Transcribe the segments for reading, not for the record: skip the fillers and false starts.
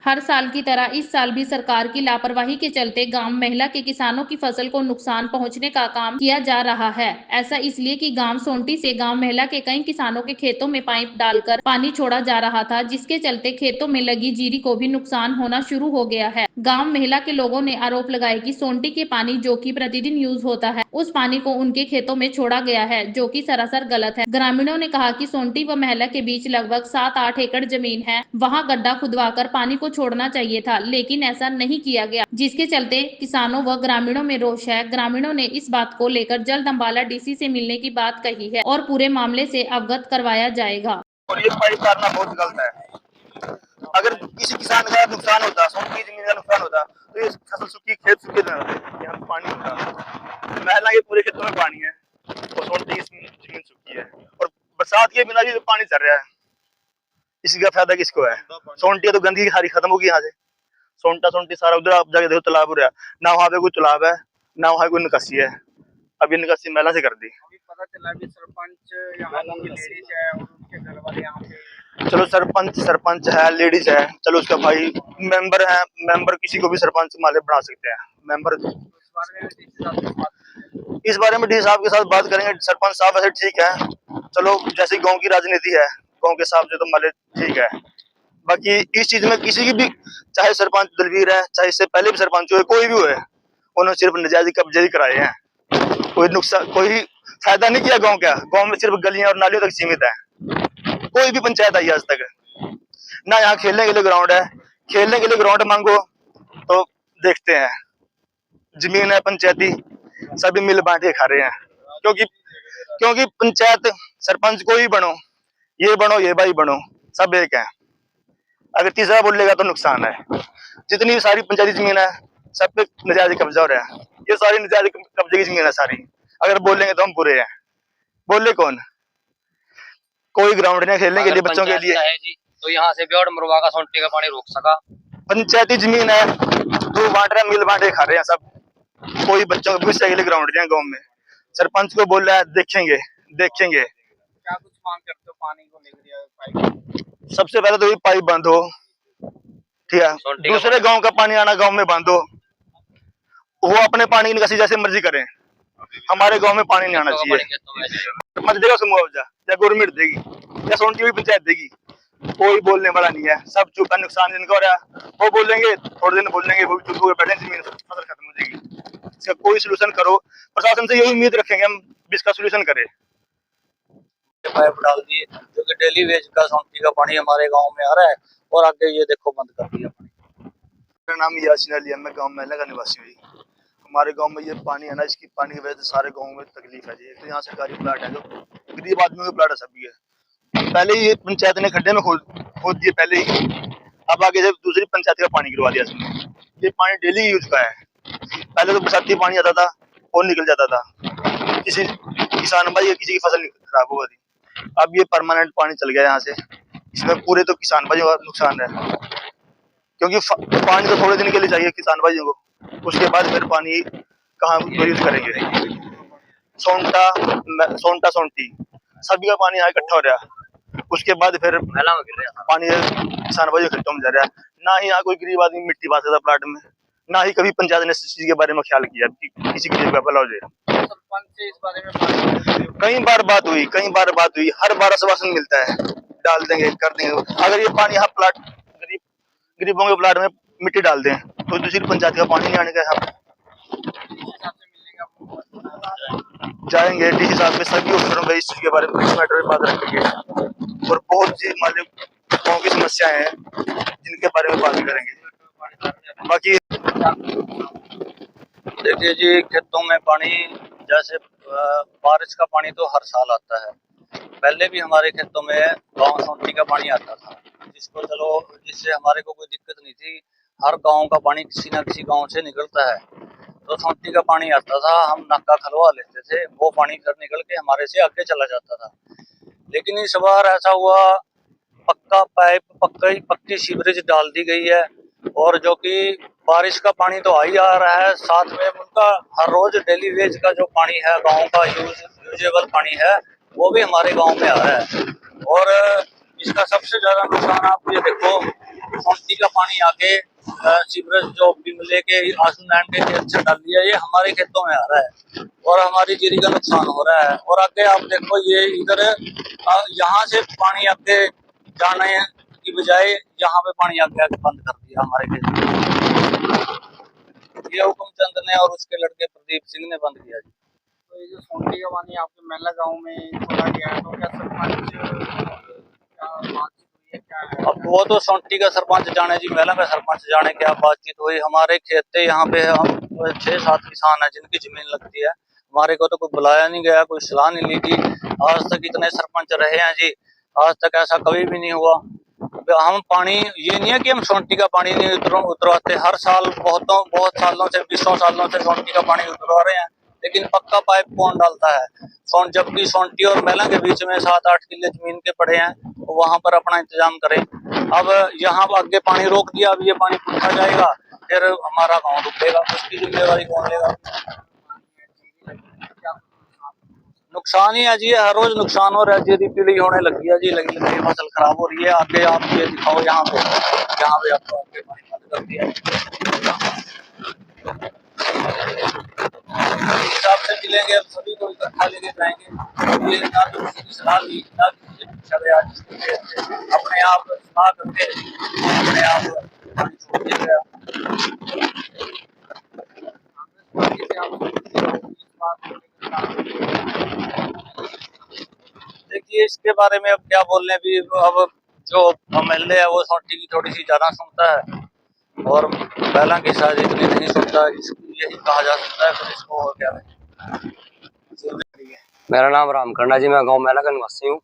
हर साल की तरह इस साल भी सरकार की लापरवाही के चलते गांव महिला के किसानों की फसल को नुकसान पहुंचने का काम किया जा रहा है। ऐसा इसलिए कि गांव सोंटी से गांव महिला के कई किसानों के खेतों में पाइप डालकर पानी छोड़ा जा रहा था, जिसके चलते खेतों में लगी जीरी को भी नुकसान होना शुरू हो गया है। गाँव महिला के लोगों ने आरोप लगाया कि सोंटी के पानी जो कि प्रतिदिन यूज होता है, उस पानी को उनके खेतों में छोड़ा गया है, जो कि सरासर गलत है। ग्रामीणों ने कहा कि सोंटी व महिला के बीच लगभग 7-8 एकड़ जमीन है, वहां गड्ढा खुदवाकर पानी को छोड़ना चाहिए था, लेकिन ऐसा नहीं किया गया, जिसके चलते किसानों व ग्रामीणों में रोष है। ग्रामीणों ने इस बात को लेकर जल्द अम्बाला डीसी से मिलने की बात कही है और पूरे मामले से अवगत करवाया जाएगा। और ये पाइप करना बहुत गलत है। अगर किसी किसान का नुकसान होता, सोंटी जमीन का नुकसान होता, तो ये फसल सूखी, खेत सूखे न रहते, यहाँ पानी होता। महिला के पूरे खेतों में पानी है और सोंटी की जमीन सूखी है और बरसात के बिना भी पानी चल रहा है। इसी का फायदा किसको है? सोंटी तो गंदगी सारी खत्म होगी यहाँ से। सोंटी सारा उधर आप जाके देखो तालाब हो रहा है, ना वहाँ पे कोई तालाब है, ना वहाँ कोई निकासी है। अभी निकासी महिला से कर दी। अभी पता चला कि सरपंच यहाँ की लेडीज है और उनके घर वाले यहाँ पे। चलो सरपंच है, लेडीज है, चलो उसका भाई मेंबर है, मेंबर किसी को भी सरपंच माले बना सकते हैं मेंबर। इस बारे में डी साहब के साथ बात करेंगे। सरपंच साहब ऐसे ठीक है, चलो जैसे गांव की राजनीति है, गांव के हिसाब से तो माले ठीक है। बाकी इस चीज में किसी की भी, चाहे सरपंच दलवीर है, चाहे इससे पहले भी सरपंच हुए, कोई भी हुए, उन्होंने सिर्फ नाजायज कब्जे ही कराए हैं। कोई नुकसान, कोई फायदा नहीं किया गांव का। गांव में सिर्फ गलियां और नालियों तक सीमित है। कोई भी पंचायत आई आज तक ना, यहाँ खेलने के लिए ग्राउंड है। खेलने के लिए ग्राउंड मांगो तो देखते हैं जमीन है पंचायती, सभी मिल बांट के खा रहे हैं। क्योंकि पंचायत, सरपंच कोई बनो, ये भाई बनो, सब एक है। अगर तीसरा बोलेगा तो नुकसान है। जितनी सारी पंचायती जमीन है, सब पे नाजायज कब्जा हो रहा है। ये सारी नाजायज कब्जे की जमीन है सारी। अगर बोलेंगे तो हम बुरे हैं। बोले कौन? कोई ग्राउंड नहीं खेलने के लिए बच्चों के लिए है जी, तो यहाँ से ब्योड़ मुरवा का सोंटी का पानी रोक सका। पंचायती जमीन है, दो बांट रहे, मिल बांटे खा रहे हैं सब। कोई बच्चों के भविष्य के लिए ग्राउंड नहीं है गाँव में। सरपंच को बोल रहा है देखेंगे। क्या कुछ मांग करते हो पानी को लेकर? सबसे पहले तो ये पाइप बंद हो, ठीक है। दूसरे गांव का पानी आना गांव में बंद हो। वो अपने पानी की निकासी जैसे मर्जी करें, हमारे गांव में पानी नहीं आना चाहिए। सरपंच देगा उसको मुआवजा, या गवर्नमेंट देगी, या सोंटी हुई पंचायत देगी। कोई बोलने वाला नहीं है, सब चुप है। नुकसान जिनका हो रहा है वो बोलेंगे, थोड़े दिन बोलेंगे, वो भी चुप होकर बैठे, जमीन फसल खत्म हो जाएगी। इसका कोई सोल्यूशन करो। प्रशासन से यही उम्मीद रखेंगे हम, इसका सोल्यूशन करे। पाइप डाल दिए, जो कि डेली वेज का सोंटी का पानी हमारे गांव में आ रहा है और आगे ये देखो बंद कर दिया पानी। मेरा नाम यासीन अली है, मैं गाँव महिला का निवासी हूँ। हमारे गांव में ये पानी है ना, इसकी पानी की वजह से सारे गांव में तकलीफ है जी। तो यहाँ सरकारी प्लाट है, जो गरीब आदमियों के प्लाट है सभी है। पहले ही पंचायत ने खड्डे में खोद दिए पहले ही। अब आगे जब दूसरी पंचायत का पानी गिरवा दिया इसने। ये पानी डेली यूज का है। पहले तो बरसाती पानी आता था और निकल जाता था, किसी किसान भाई किसी की फसल खराब हो गई। अब ये परमानेंट पानी चल गया यहाँ से। इसमें पूरे तो किसान भाइयों का नुकसान है, क्योंकि पानी तो थोड़े दिन के लिए चाहिए किसान भाइयों को, उसके बाद फिर पानी कहाँ यूज करेंगे। सोंटा सोंटी सभी का पानी यहाँ इकट्ठा हो रहा है, उसके बाद फिर पानी किसान भाइयों खेतों में जा रहा है। ना ही यहाँ कोई गरीब आदमी मिट्टी पा सकता प्लाट में, ना ही कभी पंचायत ने इस चीज के बारे में ख्याल किया कि किसी की जीविका भला हो जाए। सरपंच से इस बारे में कई बार बात हुई, हर बार आश्वासन मिलता है, डाल देंगे, कर देंगे। अगर ये पानी यहाँ प्लाट गरीबों के प्लाट में मिट्टी डाल दें तो दूसरी पंचायत का पानी नहीं आने का। यहाँ जाएंगे डीसी साहब में, सभी अफसरों में इस चीज के बारे में इस मैटर में बात रखेंगे और बहुत सी हमारे गाँव की समस्याएं हैं जिनके बारे में बात करेंगे। बाकी देखिए जी, खेतों में पानी, जैसे बारिश का पानी तो हर साल आता है। पहले भी हमारे खेतों में गांव सोंटी का पानी आता था, जिससे हमारे को कोई दिक्कत नहीं थी। हर गांव का पानी किसी न किसी गांव से निकलता है, तो सोंटी का पानी आता था, हम नाका खलवा लेते थे, वो पानी इधर निकल के हमारे से आगे चला जाता था। लेकिन इस बार ऐसा हुआ, पक्का पाइप, पक्की सीवरेज डाल दी गई है, और जो कि बारिश का पानी तो आ ही आ रहा है, साथ में उनका हर रोज डेली वेज का जो पानी है, गांव का यूजेबल पानी है, वो भी हमारे गांव में आ रहा है। और इसका सबसे ज्यादा नुकसान आप ये देखो सोंटी का पानी आके सीवरेज जो बिमले के आंसू नैन के खेत से डाल दिया, ये हमारे खेतों में आ रहा है और हमारी जीरी का नुकसान हो रहा है। और आगे आप देखो, ये इधर यहाँ से पानी आगे जाने की बजाय यहाँ पे पानी आगे बंद कर दिया हमारे खेत में। ये हुकुमचंद ने और उसके लड़के प्रदीप सिंह ने बंद किया जी। तो ये जो सोंटी का पानी आपके मेला गांव में छोड़ा गया है, तो क्या सरपंच क्या बातचीत हुई है, क्या है? अब वो तो सोंटी का सरपंच जाने जी, मेला का सरपंच जाने क्या बातचीत हुई। हमारे खेत पे यहाँ पे हम 6-7 किसान है जिनकी जमीन लगती है, हमारे को तो कोई बुलाया नहीं गया, कोई सलाह नहीं ली थी। आज तक इतने सरपंच रहे हैं जी, आज तक ऐसा कभी भी नहीं हुआ। हम पानी, ये नहीं है कि हम सोंटी का पानी नहीं उतरवाते, हर साल बहुत सालों से 20 सालों से सोंटी का पानी उतरवा रहे हैं, लेकिन पक्का पाइप कौन डालता है? जबकि सोंटी और मेला के बीच में 7-8 किले जमीन के पड़े हैं, तो वहां पर अपना इंतजाम करें। अब यहाँ आगे पानी रोक दिया, अब ये पानी पूछा जाएगा, फिर हमारा गाँव डूबेगा, उसकी जिम्मेवारी कौन लेगा? नुकसान ही है जी, हर रोज नुकसान हो रहा है, जीरी पीली होने लगी है जी, लगी फसल खराब हो रही है। आगे आप ये दिखाओ, यहाँ पे आपको आगे पानी बंद कर दिया हिसाब से मिलेंगे, अब सभी को इकट्ठा लेके जाएंगे। ये ना तो किसी की सलाह ली, ना किसी से पूछा गया, अपने आप सलाह करके अपने आप पानी छोड़ दिया गया। देखिए, इसके बारे में अब क्या बोलने भी, अब जो एमएलए है वो सोंटी की थोड़ी सी ज्यादा सुनता है और पहला की शायद इतनी नहीं सुनता, यही कहा जा सकता है। फिर इसको और क्या है। मेरा नाम राम करना जी, मैं गांव मेला का निवासी हूँ।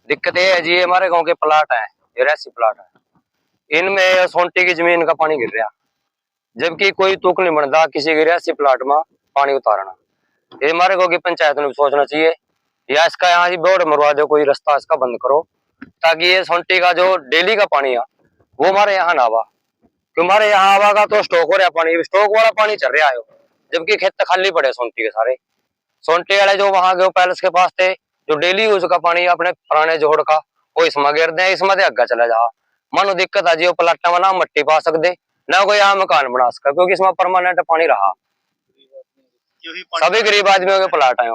दिक्कत ये है जी, हमारे गांव के प्लाट है, ये रेसी प्लाट है, इनमें सोंटी की जमीन का पानी गिर रहा, जबकि कोई तुक नहीं बनता किसी के रेसी प्लाट में पानी उतारना। ये हमारे गाँव की पंचायत ने सोचना चाहिए, या इसका यहाँ जी बोर्ड मरवा दो, कोई रास्ता इसका बंद करो, ताकि ये सोंटी का जो डेली का पानी है वो हमारे यहाँ ना आवा। क्यों हमारे यहाँ आवागा तो स्टॉक हो रहा पानी, स्टॉक वाला पानी चल रहा है, जबकि खेत खाली पड़े सोंटी के सारे। सोंटी वाले जो वहां के पैलेस के पास थे, जो डेली यूज का पानी अपने पुराने जोड़ का, वो इसमें गिर दे, इसमें अग्गा चला जा। मानो दिक्कत आ जी, प्लाटा में ना मट्टी पा सकते ना कोई यहाँ मकान बना सका, क्योंकि इसमें परमानेंट पानी रहा। सभी गरीब आदमियों के प्लाट है।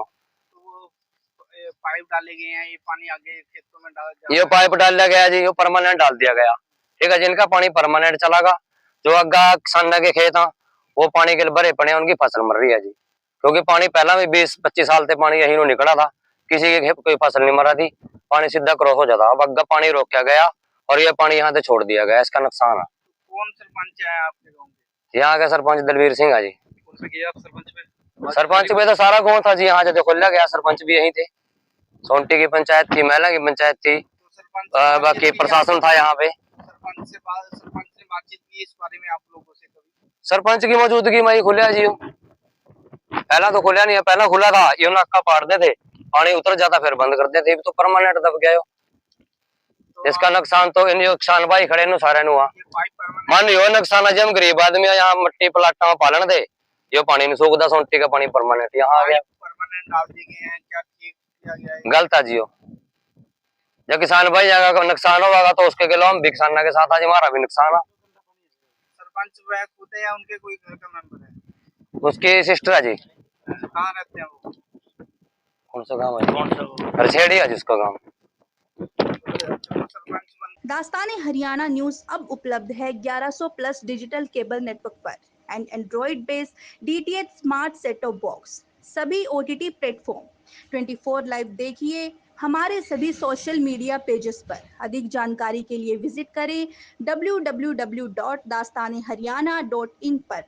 पाइप डाले गए हैं, ये पानी आगे खेतों में डाल जाता है। ये पाइप डाला गया जी, ये परमानेंट डाल दिया गया, ठीक है। जिनका पानी परमानेंट चलागा, जो अग्गा किसान के खेत हैं वो पानी के लिए भरे पड़े, उनकी फसल मर रही है जी, क्योंकि पानी पहला भी 20-25 साल से पानी यही निकला था, किसी के खेत कोई फसल नहीं मरा थी, पानी सीधा क्रॉस हो जाता। अब अग्गा पानी रोका गया और ये पानी यहाँ से छोड़ दिया गया, इसका नुकसान है। कौन सरपंच है आपके गाँव के? यहाँ के सरपंच दलवीर सिंह है जी। कौन सा किया आप सरपंच पे? सरपंच पे तो सारा गाँव था जी, यहाँ से खोला गया, सरपंच भी यही थे। सोंटी की पंचायत थी, मेला की पंचायत थी, बाकी प्रशासन था यहाँ पे। सरपंच से बातचीत की इस बारे में आप लोगों से कभी? सरपंच की मौजूदगी में ही खुला जी, पहला तो खुला नहीं है, पहला खुला था, ये नाका पाड़ते थे, पानी उतर जाता फिर बंद कर देते, तो परमानेंट दब गया। इसका नुकसान तो इन नुकसान भाई खड़े नु सारे नु मान यो नुकसान है, हम गरीब आदमी यहाँ मट्टी प्लाटा में पालन दे, ये पानी नहीं सूखता, सोंटी का पानी परमानेंट यहाँ आ गया। परमानेंट डाल दिए गए हैं, क्या ठीक किया गया है? गलत है जियो, जब किसान भाई का नुकसान होगा तो उसके खिलाफ हम भी किसानों के साथ, आज हमारा भी नुकसान है। सरपंच वह खुद है या उनके कोई घर का मेंबर है? उसकी सिस्टर है जी। कहाँ रहते हैं वो? कौन सा गाँव है? रछेड़ी है जिसका गाँव। दास्तान हरियाणा न्यूज अब उपलब्ध है 1100+ डिजिटल केबल नेटवर्क पर and Android based DTH smart set top box, सभी OTT प्लेटफॉर्म। 24 लाइव देखिए हमारे सभी सोशल मीडिया पेजेस पर। अधिक जानकारी के लिए विजिट करें www.dastaneharyana.in पर।